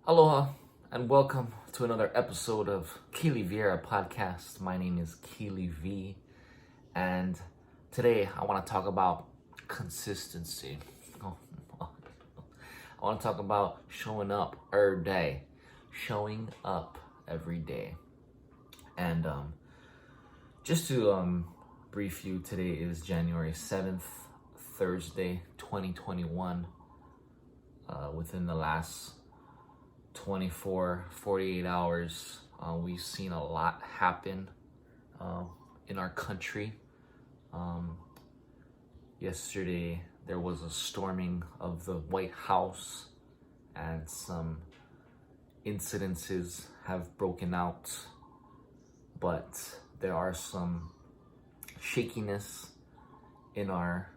Aloha and welcome to another episode of Keely Vieira podcast. My name is Keely V, and today I want to talk about consistency. Oh, I want to talk about showing up every day, showing up every day. And just to brief you, today is January 7th, Thursday, 2021. Within the last 48 hours, we've seen a lot happen in our country. Yesterday, there was a storming of the White House, and some incidences have broken out, but there are some shakiness in our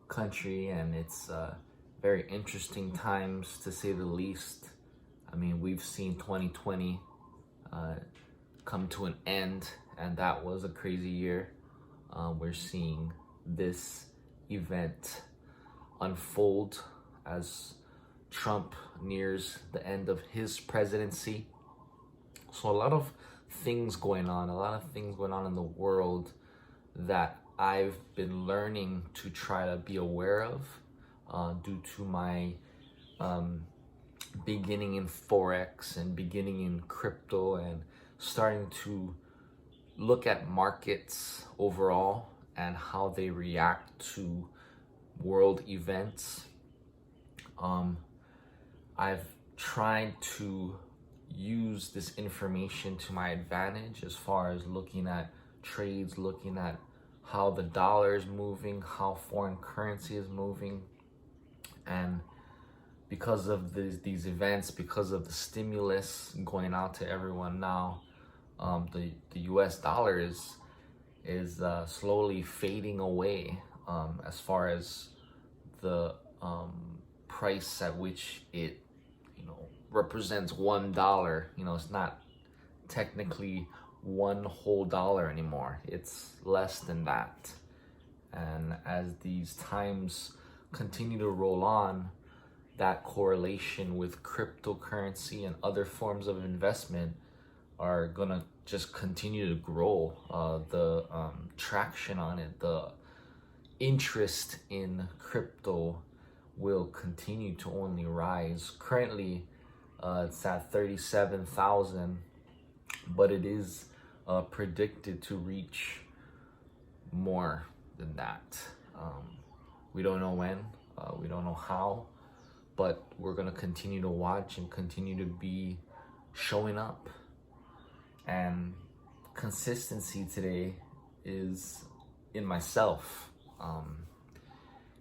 country, and it's very interesting times, to say the least. I mean, we've seen 2020 come to an end, and that was a crazy year. We're seeing this event unfold as Trump nears the end of his presidency. So a lot of things going on in the world that I've been learning to try to be aware of due to my beginning in Forex and beginning in crypto, and starting to look at markets overall and how they react to world events. I've tried to use this information to my advantage as far as looking at trades, looking at how the dollar is moving, how foreign currency is moving. And because of these events, because of the stimulus going out to everyone now, the US dollar is slowly fading away as far as the price at which it represents $1. It's not technically one whole dollar anymore. It's less than that. And as these times continue to roll on, that correlation with cryptocurrency and other forms of investment are gonna just continue to grow. The traction on it, the interest in crypto will continue to only rise. Currently, it's at 37,000, but it is predicted to reach more than that. We don't know when, we don't know how, but we're gonna continue to watch and continue to be showing up. And consistency today is in myself.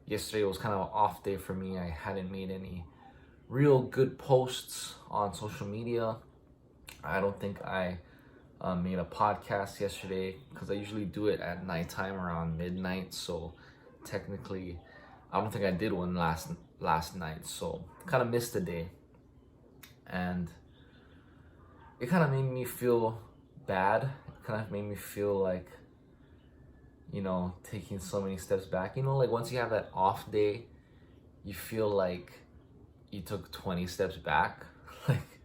Yesterday was kind of an off day for me. I hadn't made any real good posts on social media. I don't think I made a podcast yesterday because I usually do it at nighttime around midnight. So technically, I don't think I did one last night. So kind of missed the day, and it kind of made me feel bad. It kind of made me feel like, taking so many steps back. Like once you have that off day, you feel like you took 20 steps back. Like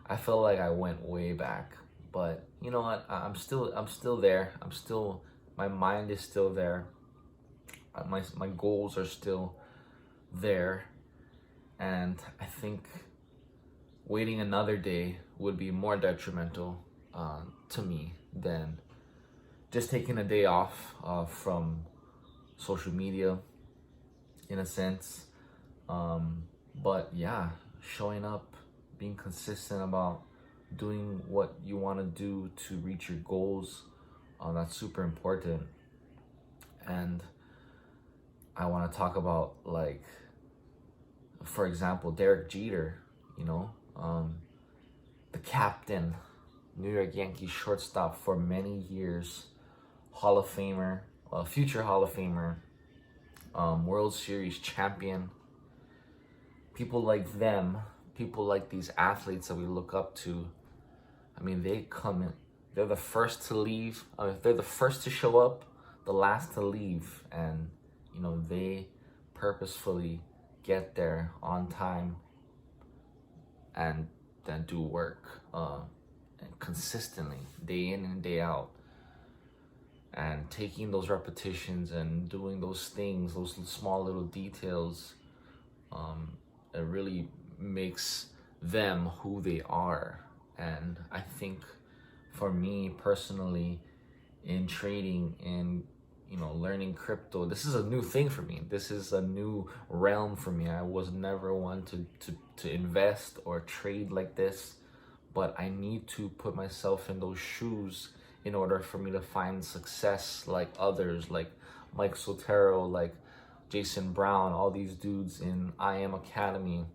I felt like I went way back. But you know what? I'm still there. My mind is still there. My goals are still there. And I think waiting another day would be more detrimental to me than just taking a day off from social media, in a sense. But yeah, showing up, being consistent about doing what you want to do to reach your goals, that's super important. And I want to talk about, like, for example, Derek Jeter, the captain, New York Yankees shortstop for many years, Hall of Famer, future Hall of Famer, World Series champion. People like them, people like these athletes that we look up to, I mean, they come in, they're the first to leave, they're the first to show up, the last to leave, and they purposefully get there on time and that do work and consistently, day in and day out. And taking those repetitions and doing those things, those small little details, it really makes them who they are. And I think for me personally, in trading and learning crypto, this is a new thing for me. This is a new realm for me. I was never one to invest or trade like this, but I need to put myself in those shoes in order for me to find success like others, like Mike Sotero, like Jason Brown, all these dudes in I Am Academy.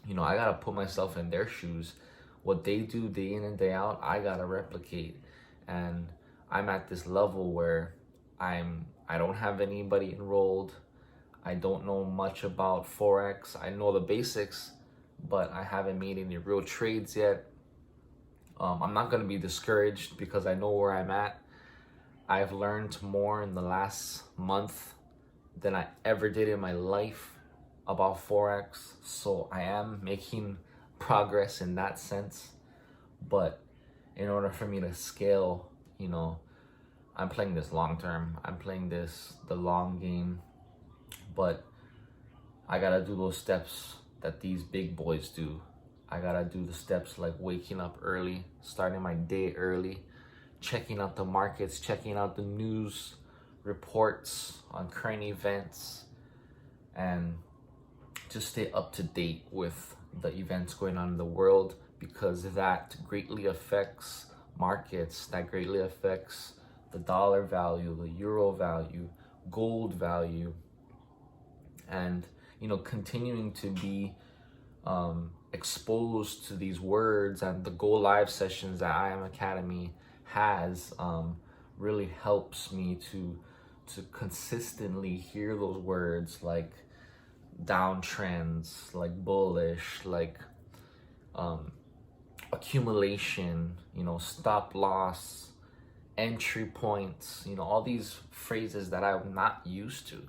I gotta put myself in their shoes. What they do day in and day out, I gotta replicate. And I'm at this level where I don't have anybody enrolled. I don't know much about Forex. I know the basics, but I haven't made any real trades yet. I'm not going to be discouraged because I know where I'm at. I've learned more in the last month than I ever did in my life about Forex. So I am making progress in that sense. But in order for me to scale, I'm playing this long term. I'm playing the long game. But I got to do those steps that these big boys do. I gotta do the steps like waking up early, starting my day early, checking out the markets, checking out the news reports on current events, and just stay up to date with the events going on in the world, because that greatly affects markets, that greatly affects the dollar value, the euro value, gold value, and continuing to be exposed to these words, and the Go Live sessions that I Am Academy has really helps me to consistently hear those words like downtrends, like bullish, like accumulation, stop loss, entry points, all these phrases that I'm not used to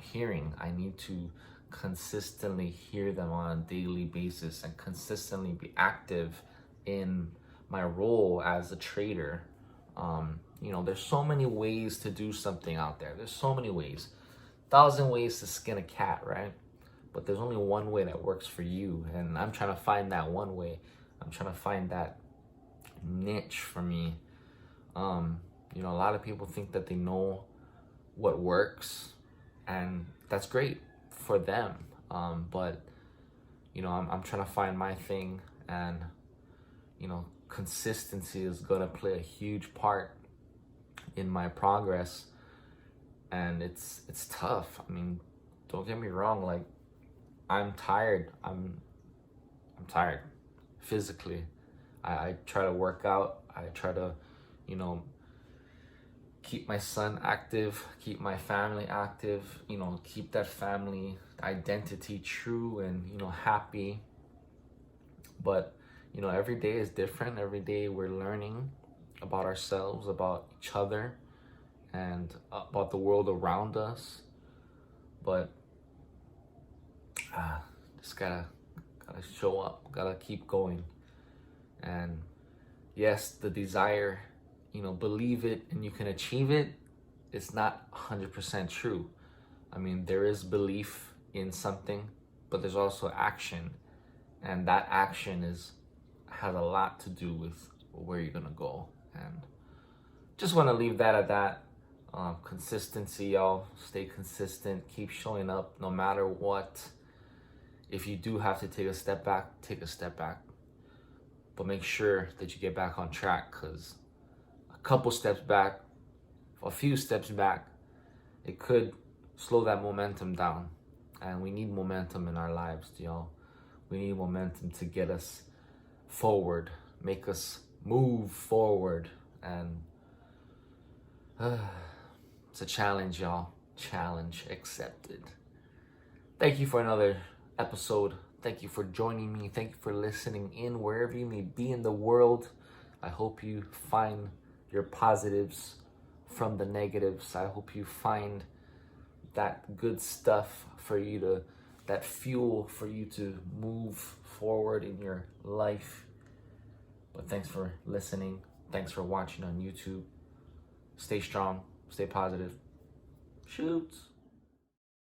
hearing. I need to consistently hear them on a daily basis and consistently be active in my role as a trader. There's so many ways to do something out there. There's so many ways. 1,000 ways to skin a cat, right? But there's only one way that works for you. And I'm trying to find that one way. I'm trying to find that niche for me. A lot of people think that they know what works, and that's great for them. But I'm trying to find my thing, and consistency is gonna play a huge part in my progress. And it's tough. I mean, don't get me wrong, like I'm tired. I'm tired physically. I try to work out. I try to, keep my son active, keep my family active, keep that family identity true and, happy. But, every day is different. Every day we're learning about ourselves, about each other, and about the world around us. But just gotta show up, gotta keep going. And yes, the desire, believe it and you can achieve it. It's not 100% true. I mean, there is belief in something, but there's also action, and that action has a lot to do with where you're gonna go. And just want to leave that at that. Consistency, y'all. Stay consistent. Keep showing up no matter what. If you do have to take a step back, take a step back. But make sure that you get back on track, because a couple steps back, a few steps back, it could slow that momentum down. And we need momentum in our lives, y'all. We need momentum to get us forward, make us move forward. And it's a challenge, y'all. Challenge accepted. Thank you for another episode. Thank you for joining me. Thank you for listening in wherever you may be in the world. I hope you find your positives from the negatives. I hope you find that good stuff for you to, that fuel for you to move forward in your life. But thanks for listening. Thanks for watching on YouTube. Stay strong. Stay positive. Shoots.